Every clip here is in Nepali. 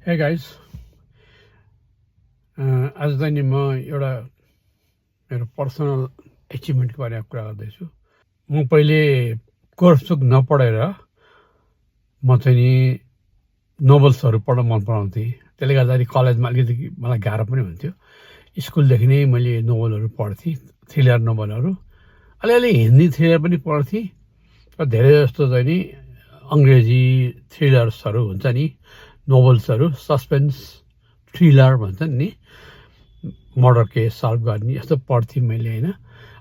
Hey guys, आज चाहिँ म एउटा मेरो पर्सनल एचिभमेन्टको बारेमा कुरा गर्दैछु। म पहिले कोर्सबुक नपढेर म चाहिँ नि नोभल्सहरू पढ्न मन पराउँथेँ। त्यसले गर्दाखेरि कलेजमा अलिकति मलाई गाह्रो पनि हुन्थ्यो। स्कुलदेखि नै मैले नोभलहरू पढ्थेँ, थ्रिलर नोभलहरू। अलिअलि हिन्दी थ्रिलर पनि पढ्थेँ। र धेरै जस्तो चाहिँ नि अङ्ग्रेजी थ्रिलर्सहरू हुन्छ नि, नोभल्सहरू, सस्पेन्स थ्रिलर भन्छ नि, मर्डर केस सल्भ गर्ने यस्तो पढ्थेँ मैले होइन।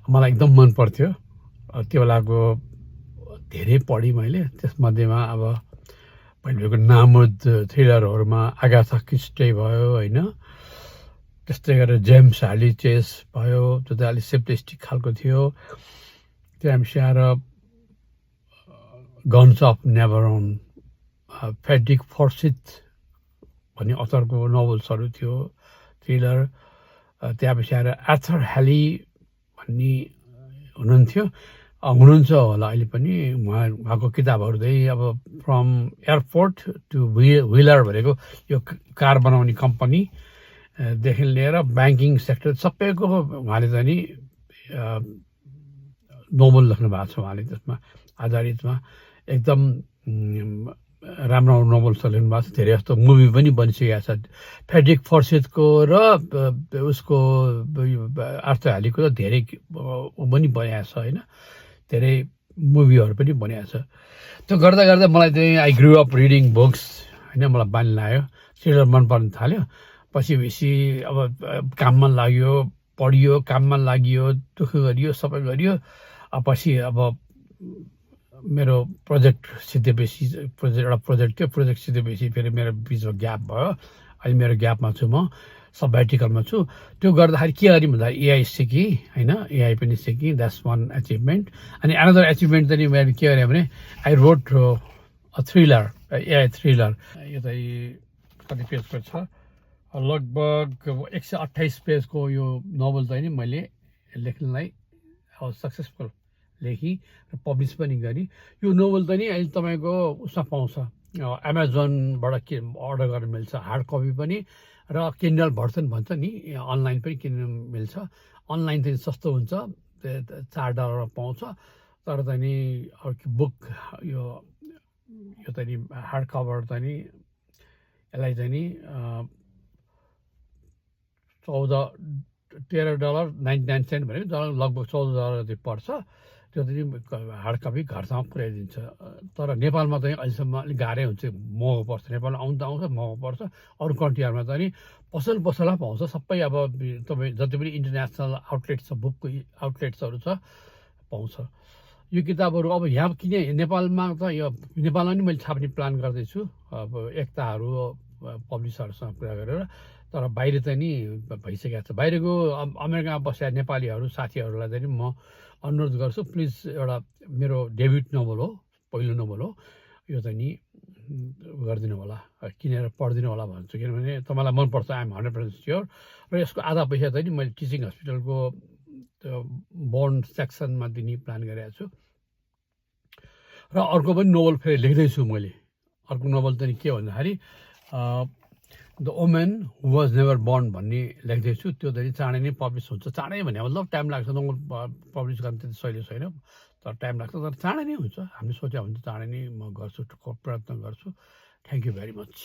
मलाई एकदम मन पर्थ्यो। त्यो बेलाको धेरै पढेँ मैले। त्यसमध्येमा अब पहिलेको नामुद थ्रिलरहरूमा आगाथा क्रिस्टी भयो होइन, त्यस्तै गरेर जेम्स हार्ली चेस भयो, त्यो चाहिँ अलिक सेप्टिस्टिक खालको थियो। त्यहाँपछि आएर गन्स अफ नेभरन, फ्रेडरिक फर्सिथ भन्ने अथरको नोभल्सहरू थियो थ्रिलर। त्यहाँपछि आएर आर्थर हेली भन्ने हुनुहुन्थ्यो, हुनुहुन्छ होला अहिले पनि। उहाँको किताबहरू चाहिँ अब फ्रम एयरपोर्ट टु व्हिलर भनेको यो कार बनाउने कम्पनीदेखि लिएर ब्याङ्किङ सेक्टर सबैको उहाँले चाहिँ नि नोभल लेख्नु भएको छ। उहाँले त्यसमा आधारितमा एकदम राम्रो नोभल्सहरू लेख्नु भएको छ। धेरै जस्तो मुभी पनि बनिसकेको छ। फ्रेडरिक फर्सिथको र उसको आर्थर हेलीको त धेरै पनि बनिएको छ होइन, धेरै मुभीहरू पनि बनिएको छ। त्यो गर्दा गर्दा मलाई चाहिँ I grew up reading books होइन, मलाई बानी लाग्यो, थ्रिलर मन पर्न थाल्यो। पछि अब काममा लाग्यो, पढियो, काममा लाग्यो, दुःख गरियो, सबै गरियो। पछि अब मेरो प्रोजेक्ट सिद्धेपछि एउटा प्रोजेक्ट थियो, प्रोजेक्ट सिद्धेपछि फेरि मेरो बिचमा ग्याप भयो। अहिले मेरो ग्यापमा छु, म सबैटिकलमा छु। त्यो गर्दाखेरि के गरेँ भन्दा एआई सिकेँ होइन, एआई पनि सिकेँ। That's one achievement. अनि अनदर एचिभमेन्ट चाहिँ मैले के गरेँ भने I wrote a thriller, AI thriller. यो चाहिँ कति पेजको छ, लगभग 128 पेजको यो नोभल चाहिँ नि मैले लेख्नलाई सक्सेसफुल लेखेँ र पब्लिस पनि गरेँ। यो नोभल चाहिँ नि अहिले तपाईँको उसमा पाउँछ, एमाजोनबाट के अर्डर गर्न मिल्छ, हार्ड कपी पनि र किन्डल भर्सन भन्छ नि, अनलाइन पनि किन्न मिल्छ। अनलाइन चाहिँ सस्तो हुन्छ, $4 पाउँछ। तर चाहिँ नि बुक यो चाहिँ नि हार्ड कभर चाहिँ नि यसलाई चाहिँ नि $13.99 भनेको लगभग $14 जति पर्छ। त्यो चाहिँ हार्ड कपी घरसम्म पुर्याइदिन्छ। तर नेपालमा चाहिँ अहिलेसम्म अलिक गाह्रै हुन्छ, महँगो पर्छ। नेपालमा आउनु त आउँछ, महँगो पर्छ। अरू कन्ट्रीहरूमा चाहिँ नि पसलमा पाउँछ सबै। अब तपाईँ जति पनि इन्टरनेसनल आउटलेट छ, बुकको आउटलेट्सहरू छ, पाउँछ यो किताबहरू। अब यहाँ किन नेपालमा त यो नेपालमा नि मैले छाप्ने प्लान गर्दैछु, अब एकताहरू पब्लिसरसँग कुरा गरेर। तर बाहिर चाहिँ नि भइसकेको छ। बाहिरको अमेरिकामा बसेका नेपालीहरू साथीहरूलाई चाहिँ म अनुरोध गर्छु, प्लिज एउटा मेरो डेब्युट नोभल हो, पहिलो नोभल हो, यो चाहिँ नि गरिदिनु होला, किनेर पढिदिनु होला भन्छु। किनभने तपाईँलाई मनपर्छ, आइएम 100% स्योर। र यसको आधा पैसा चाहिँ नि मैले टिचिङ हस्पिटलको त्यो बोन्ड सेक्सनमा दिने प्लान गरेको छु। र अर्को पनि नोभल फेरि लेख्दैछु मैले। अर्को नोभल चाहिँ के भन्दाखेरि the women who was never born भन्ने लेख्दैछु। त्यो चाहिँ चाँडै नै पब्लिस हुन्छ। चाँडै भने मतलब टाइम लाग्छ, नोभल पब्लिस गर्न त्यति सहिलो छैन, तर टाइम लाग्छ। तर चाँडै नै हुन्छ, हामीले सोच्यो भने चाँडै नै म गर्छु, प्रयत्न गर्छु। Thank you very much.